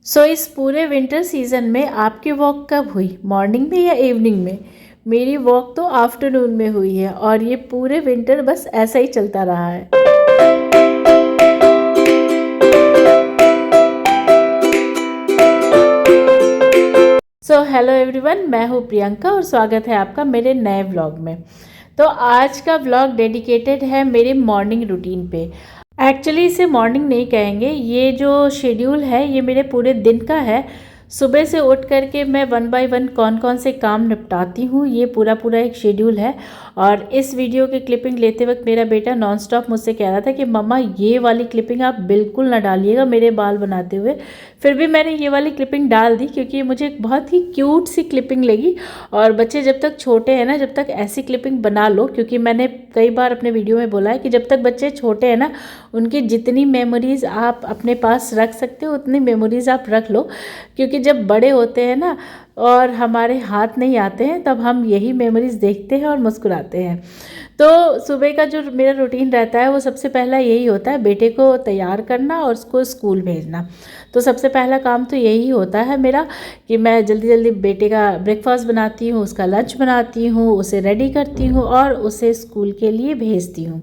इस पूरे winter season में आपकी वॉक कब हुई, मॉर्निंग में या इवनिंग में? मेरी वॉक तो आफ्टरनून में हुई है और ये पूरे विंटर बस ऐसा ही चलता रहा है। हेलो एवरीवन, मैं हूँ प्रियंका और स्वागत है आपका मेरे नए व्लॉग में। तो आज का व्लॉग डेडिकेटेड है मेरे मॉर्निंग रूटीन पे। एक्चुअली इसे मॉर्निंग नहीं कहेंगे, ये जो शेड्यूल है ये मेरे पूरे दिन का है। सुबह से उठ करके मैं वन बाय वन कौन कौन से काम निपटाती हूँ, ये पूरा एक शेड्यूल है। और इस वीडियो की क्लिपिंग लेते वक्त मेरा बेटा नॉनस्टॉप मुझसे कह रहा था कि मम्मा ये वाली क्लिपिंग आप बिल्कुल ना डालिएगा मेरे बाल बनाते हुए। फिर भी मैंने ये वाली क्लिपिंग डाल दी क्योंकि मुझे एक बहुत ही क्यूट सी क्लिपिंग लगी। और बच्चे जब तक छोटे हैं ना, जब तक ऐसी क्लिपिंग बना लो, क्योंकि मैंने कई बार अपने वीडियो में बोला है कि जब तक बच्चे छोटे हैं ना, उनकी जितनी मेमोरीज़ आप अपने पास रख सकते हो उतनी मेमोरीज़ आप रख लो। क्योंकि जब बड़े होते हैं ना और हमारे हाथ नहीं आते हैं, तब हम यही मेमोरीज़ देखते हैं और मुस्कुराते हैं। तो सुबह का जो मेरा रूटीन रहता है वो सबसे पहला यही होता है, बेटे को तैयार करना और उसको स्कूल भेजना। तो सबसे पहला काम तो यही होता है मेरा कि मैं जल्दी जल्दी बेटे का ब्रेकफास्ट बनाती हूँ, उसका लंच बनाती हूँ, उसे रेडी करती हूँ और उसे स्कूल के लिए भेजती हूँ।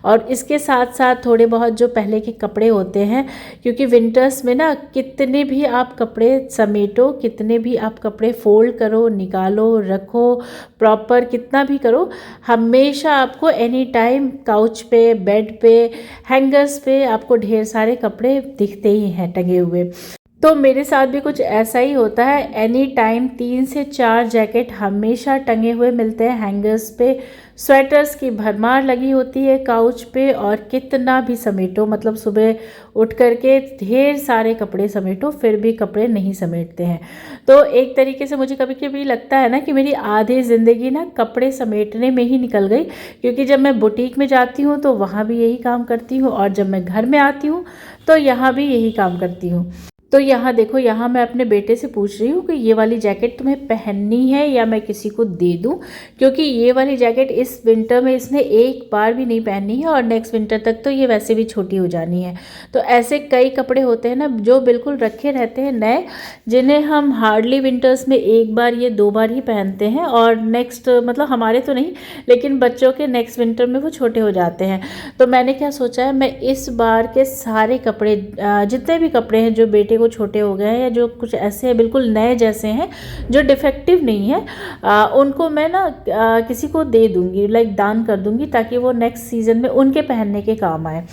और इसके साथ साथ थोड़े बहुत जो पहले के कपड़े होते हैं, क्योंकि विंटर्स में ना कितने भी आप कपड़े समेटो, कितने भी आप कपड़े फोल्ड करो, निकालो, रखो, प्रॉपर कितना भी करो, हमेशा आपको एनी टाइम काउच पे, बेड पे, हैंगर्स पे आपको ढेर सारे कपड़े दिखते ही हैं टंगे हुए। तो मेरे साथ भी कुछ ऐसा ही होता है। एनी टाइम 3 से 4 जैकेट हमेशा टंगे हुए मिलते हैं हैंगर्स पे। स्वेटर्स की भरमार लगी होती है काउच पे। और कितना भी समेटो, मतलब सुबह उठ करके ढेर सारे कपड़े समेटो, फिर भी कपड़े नहीं समेटते हैं। तो एक तरीके से मुझे कभी कभी लगता है ना कि मेरी आधी ज़िंदगी ना कपड़े समेटने में ही निकल गई। क्योंकि जब मैं बुटीक में जाती हूँ तो वहाँ भी यही काम करती हूँ, और जब मैं घर में आती हूँ तो यहाँ भी यही काम करती हूँ। तो यहाँ देखो, यहाँ मैं अपने बेटे से पूछ रही हूँ कि ये वाली जैकेट तुम्हें पहननी है या मैं किसी को दे दूँ, क्योंकि ये वाली जैकेट इस विंटर में इसने एक बार भी नहीं पहनी है और नेक्स्ट विंटर तक तो ये वैसे भी छोटी हो जानी है। तो ऐसे कई कपड़े होते हैं ना जो बिल्कुल रखे रहते हैं नए, जिन्हें हम हार्डली विंटर्स में एक बार या 2 बार ही पहनते हैं, और नेक्स्ट मतलब हमारे तो नहीं, लेकिन बच्चों के नेक्स्ट विंटर में वो छोटे हो जाते हैं। तो मैंने क्या सोचा है, मैं इस बार के सारे कपड़े, जितने भी कपड़े हैं जो बेटे को छोटे हो गए हैं या जो कुछ ऐसे हैं बिल्कुल नए जैसे हैं, जो डिफेक्टिव नहीं है, उनको मैं ना किसी को दे दूंगी, लाइक दान कर दूंगी, ताकि वो नेक्स्ट सीज़न में उनके पहनने के काम आए।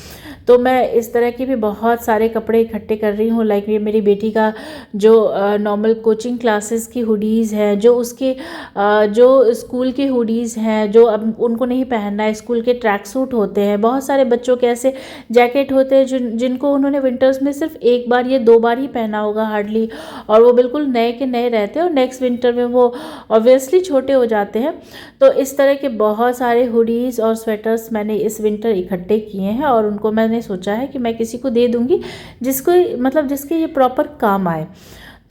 तो मैं इस तरह की भी बहुत सारे कपड़े इकट्ठे कर रही हूँ। लाइक ये मेरी बेटी का जो नॉर्मल कोचिंग क्लासेस की हुडीज़ हैं, जो उसके जो स्कूल की हुडीज़ हैं जो अब उनको नहीं पहनना है, स्कूल के ट्रैक सूट होते हैं, बहुत सारे बच्चों के ऐसे जैकेट होते हैं जिनको उन्होंने विंटर्स में सिर्फ एक बार या 2 बार ही पहना होगा हार्डली, और वो बिल्कुल नए के नए रहते हैं और नेक्स्ट विंटर में वो ऑब्वियसली छोटे हो जाते हैं। तो इस तरह के बहुत सारे हुडीज़ और स्वेटर्स मैंने इस विंटर इकट्ठे किए हैं, और उनको मैंने सोचा है कि मैं किसी को दे दूंगी जिसको मतलब जिसके ये प्रॉपर काम आए।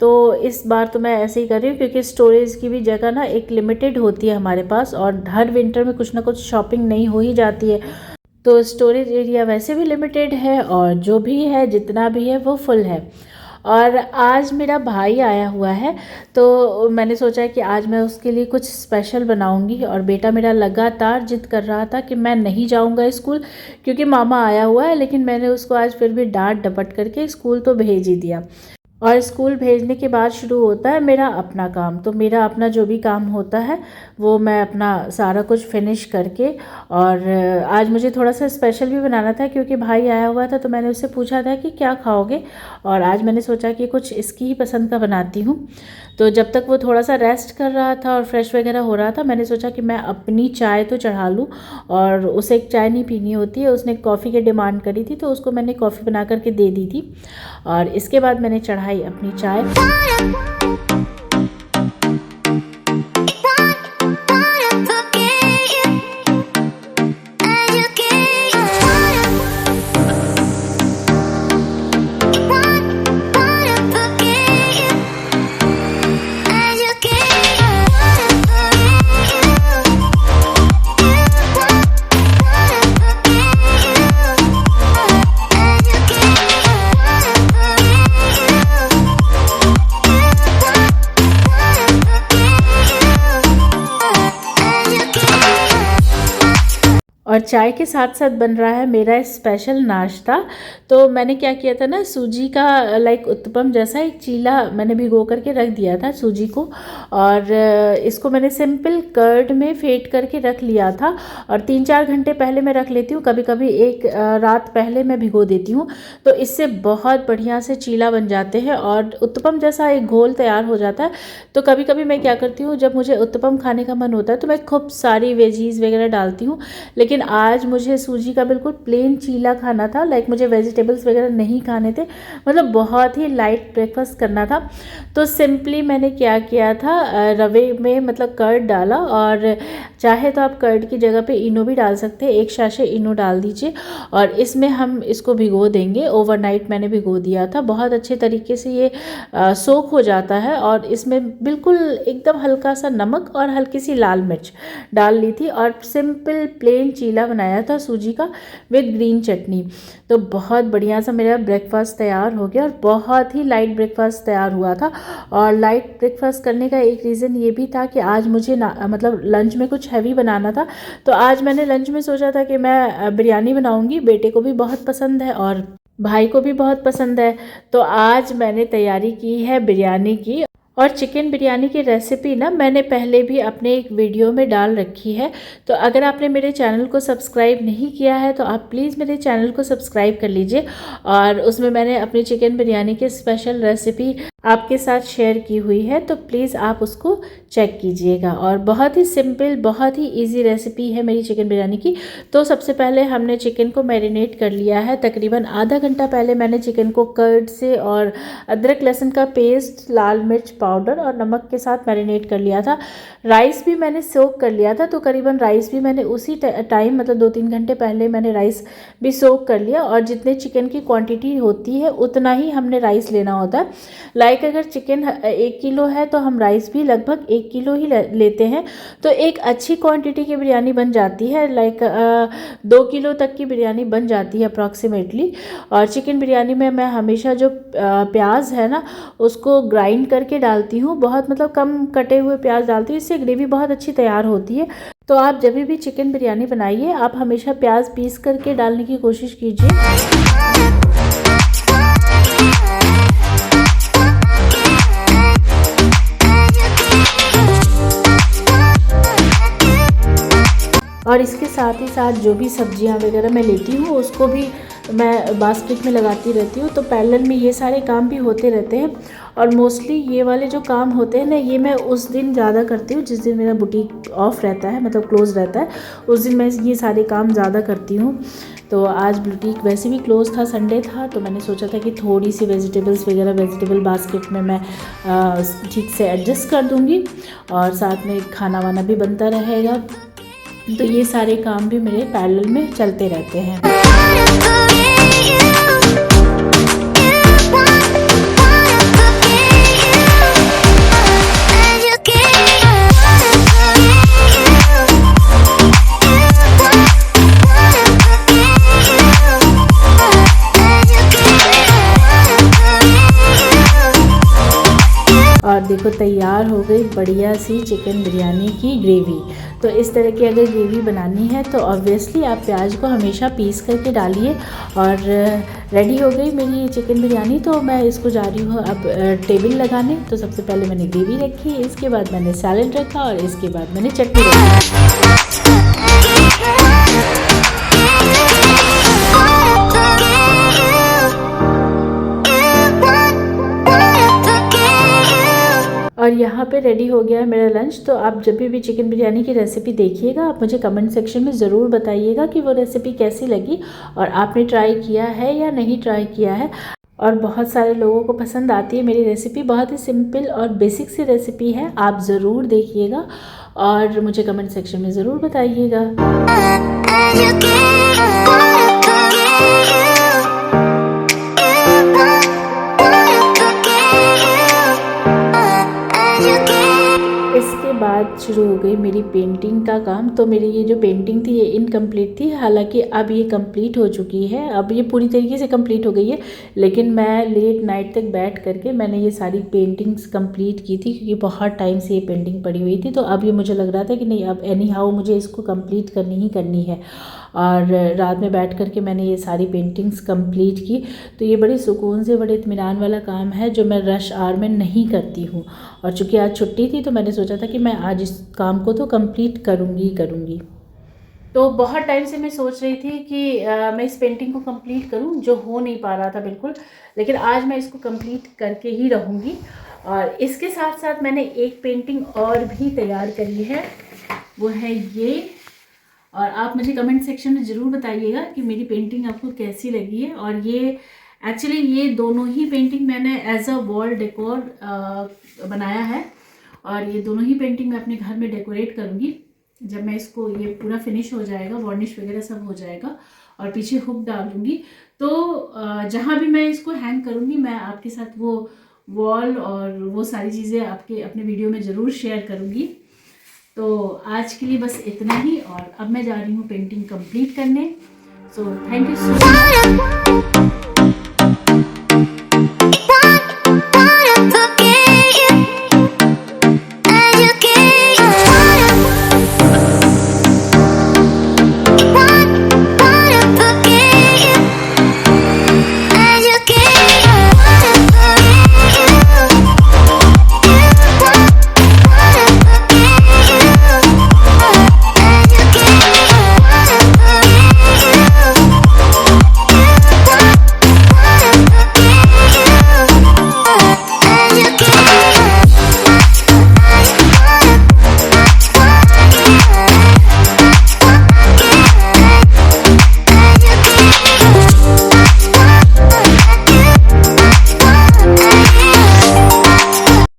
तो इस बार तो मैं ऐसे ही कर रही हूँ, क्योंकि स्टोरेज की भी जगह ना एक लिमिटेड होती है हमारे पास, और हर विंटर में कुछ ना कुछ शॉपिंग नहीं हो ही जाती है। तो स्टोरेज एरिया वैसे भी लिमिटेड है, और जो भी है जितना भी है वो फुल है। और आज मेरा भाई आया हुआ है, तो मैंने सोचा कि आज मैं उसके लिए कुछ स्पेशल बनाऊंगी। और बेटा मेरा लगातार जिद कर रहा था कि मैं नहीं जाऊंगा स्कूल, क्योंकि मामा आया हुआ है, लेकिन मैंने उसको आज फिर भी डांट डपट करके स्कूल तो भेज ही दिया। और स्कूल भेजने के बाद शुरू होता है मेरा अपना काम। तो मेरा अपना जो भी काम होता है वो मैं अपना सारा कुछ फिनिश करके, और आज मुझे थोड़ा सा स्पेशल भी बनाना था क्योंकि भाई आया हुआ था। तो मैंने उससे पूछा था कि क्या खाओगे, और आज मैंने सोचा कि कुछ इसकी ही पसंद का बनाती हूँ। तो जब तक वो थोड़ा सा रेस्ट कर रहा था और फ्रेश वगैरह हो रहा था, मैंने सोचा कि मैं अपनी चाय तो चढ़ा लूँ। और उसे एक चाय नहीं पीनी होती है, उसने कॉफ़ी की डिमांड करी थी, तो उसको मैंने कॉफ़ी बना करके दे दी थी। और इसके बाद मैंने चढ़ाई अपनी चाय। और चाय के साथ साथ बन रहा है मेरा स्पेशल नाश्ता। तो मैंने क्या किया था ना, सूजी का लाइक उत्तपम जैसा एक चीला मैंने भिगो करके रख दिया था सूजी को, और इसको मैंने सिंपल कर्ड में फेंट करके रख लिया था। और 3-4 घंटे पहले मैं रख लेती हूँ, कभी कभी एक रात पहले मैं भिगो देती हूँ, तो इससे बहुत बढ़िया से चीला बन जाते हैं और उत्तपम जैसा एक घोल तैयार हो जाता है। तो कभी कभी मैं क्या करती हूँ, जब मुझे उत्तपम खाने का मन होता है तो मैं खूब सारी वेजीज वगैरह डालती हूँ, लेकिन आज मुझे सूजी का बिल्कुल प्लेन चीला खाना था। लाइक मुझे वेजिटेबल्स वगैरह नहीं खाने थे, मतलब बहुत ही लाइट ब्रेकफास्ट करना था। तो सिंपली मैंने क्या किया था, रवे में मतलब कर्ड डाला, और चाहे तो आप कर्ड की जगह पे इनो भी डाल सकते हैं, 1 शाशे इनो डाल दीजिए। और इसमें हम इसको भिगो देंगे, ओवरनाइट मैंने भिगो दिया था। बहुत अच्छे तरीके से ये सोख हो जाता है। और इसमें बिल्कुल एकदम हल्का सा नमक और हल्की सी लाल मिर्च डाल ली थी, और सिंपल प्लेन चीला बनाया था सूजी का विद ग्रीन चटनी। तो बहुत बढ़िया सा मेरा ब्रेकफास्ट तैयार हो गया, और बहुत ही लाइट ब्रेकफास्ट तैयार हुआ था। और लाइट ब्रेकफास्ट करने का एक रीज़न ये भी था कि आज मुझे मतलब लंच में कुछ हैवी बनाना था। तो आज मैंने लंच में सोचा था कि मैं बिरयानी बनाऊंगी, बेटे को भी बहुत पसंद है और भाई को भी बहुत पसंद है। तो आज मैंने तैयारी की है बिरयानी की। और चिकन बिरयानी की रेसिपी ना मैंने पहले भी अपने एक वीडियो में डाल रखी है। तो अगर आपने मेरे चैनल को सब्सक्राइब नहीं किया है तो आप प्लीज़ मेरे चैनल को सब्सक्राइब कर लीजिए। और उसमें मैंने अपनी चिकन बिरयानी की स्पेशल रेसिपी आपके साथ शेयर की हुई है, तो प्लीज़ आप उसको चेक कीजिएगा। और बहुत ही सिंपल, बहुत ही इजी रेसिपी है मेरी चिकन बिरयानी की। तो सबसे पहले हमने चिकन को मैरिनेट कर लिया है। तकरीबन आधा घंटा पहले मैंने चिकन को कर्ड से और अदरक लहसुन का पेस्ट, लाल मिर्च पाउडर और नमक के साथ मैरिनेट कर लिया था। राइस भी मैंने सोक कर लिया था, तो करीबन राइस भी मैंने उसी टाइम मतलब 2-3 घंटे पहले मैंने राइस भी सोक कर लिया। और जितने चिकन की क्वांटिटी होती है उतना ही हमने राइस लेना होता है। लाइक अगर चिकन 1 किलो है तो हम राइस भी लगभग 1 किलो ही लेते हैं, तो एक अच्छी क्वांटिटी की बिरयानी बन जाती है। लाइक 2 किलो तक की बिरयानी बन जाती है अप्रॉक्सीमेटली। और चिकन बिरयानी में मैं हमेशा जो प्याज है ना उसको ग्राइंड करके डालती हूँ, बहुत मतलब कम कटे हुए प्याज डालती हूँ, इससे ग्रेवी बहुत अच्छी तैयार होती है। तो आप जब भी चिकन बिरयानी बनाइए आप हमेशा प्याज पीस करके डालने की कोशिश कीजिए। और इसके साथ ही साथ जो भी सब्जियां वगैरह मैं लेती हूँ उसको भी मैं बास्केट में लगाती रहती हूँ। तो पैरेलल में ये सारे काम भी होते रहते हैं। और मोस्टली ये वाले जो काम होते हैं ना, ये मैं उस दिन ज़्यादा करती हूँ जिस दिन मेरा बुटीक ऑफ रहता है, मतलब क्लोज़ रहता है, उस दिन मैं ये सारे काम ज़्यादा करती हूँ। तो आज बुटीक वैसे भी क्लोज़ था, संडे था, तो मैंने सोचा था कि थोड़ी सी वेजिटेबल्स वगैरह वेजिटेबल बास्केट में मैं ठीक से एडजस्ट कर दूँगी, और साथ में खाना वाना भी बनता रहेगा। तो ये सारे काम भी मेरे पैरेलल में चलते रहते हैं। और देखो तैयार हो गई बढ़िया सी चिकन बिरयानी की ग्रेवी। तो इस तरह की अगर ग्रेवी बनानी है तो ऑब्वियसली आप प्याज को हमेशा पीस करके डालिए। और रेडी हो गई मेरी चिकन बिरयानी। तो मैं इसको जा रही हूँ अब टेबल लगाने। तो सबसे पहले मैंने ग्रेवी रखी, इसके बाद मैंने सैलेड रखा, और इसके बाद मैंने चटनी रखी। और यहाँ पे रेडी हो गया है मेरा लंच। तो आप जब भी चिकन बिरयानी की रेसिपी देखिएगा आप मुझे कमेंट सेक्शन में ज़रूर बताइएगा कि वो रेसिपी कैसी लगी और आपने ट्राई किया है या नहीं ट्राई किया है। और बहुत सारे लोगों को पसंद आती है मेरी रेसिपी। बहुत ही सिंपल और बेसिक सी रेसिपी है, आप ज़रूर देखिएगा और मुझे कमेंट सेक्शन में ज़रूर बताइएगा। इसके बाद आज शुरू हो गई मेरी पेंटिंग का काम। तो मेरी ये जो पेंटिंग थी ये इनकम्प्लीट थी, हालांकि अब ये कंप्लीट हो चुकी है, अब ये पूरी तरीके से कंप्लीट हो गई है। लेकिन मैं लेट नाइट तक बैठ करके मैंने ये सारी पेंटिंग्स कंप्लीट की थी, क्योंकि बहुत टाइम से ये पेंटिंग पड़ी हुई थी। तो अब ये मुझे लग रहा था कि नहीं, अब एनी हाउ मुझे इसको कंप्लीट करनी ही करनी है। और रात में बैठ करके मैंने ये सारी पेंटिंग्स कंप्लीट की। तो ये बड़े सुकून से, बड़े इत्मीनान वाला काम है जो मैं रश आवर में नहीं करती हूँ। और चूँकि आज छुट्टी थी तो मैंने सोचा था कि मैं आज इस काम को तो कंप्लीट करूँगी। तो बहुत टाइम से मैं सोच रही थी कि मैं इस पेंटिंग को कंप्लीट करूं, जो हो नहीं पा रहा था बिल्कुल। लेकिन आज मैं इसको कंप्लीट करके ही रहूँगी। और इसके साथ साथ मैंने एक पेंटिंग और भी तैयार करी है, वो है ये। और आप मुझे कमेंट सेक्शन में ज़रूर बताइएगा कि मेरी पेंटिंग आपको कैसी लगी है। और ये एक्चुअली ये दोनों ही पेंटिंग मैंने एज अ वॉल डेकोर बनाया है। और ये दोनों ही पेंटिंग मैं अपने घर में डेकोरेट करूँगी जब मैं इसको, ये पूरा फिनिश हो जाएगा, वार्निश वगैरह सब हो जाएगा और पीछे हुक डाल दूँगी। तो जहाँ भी मैं इसको हैंग करूँगी मैं आपके साथ वो वॉल और वो सारी चीज़ें आपके अपने वीडियो में ज़रूर शेयर करूँगी। तो आज के लिए बस इतना ही, और अब मैं जा रही हूँ पेंटिंग कंप्लीट करने। So thank you so much.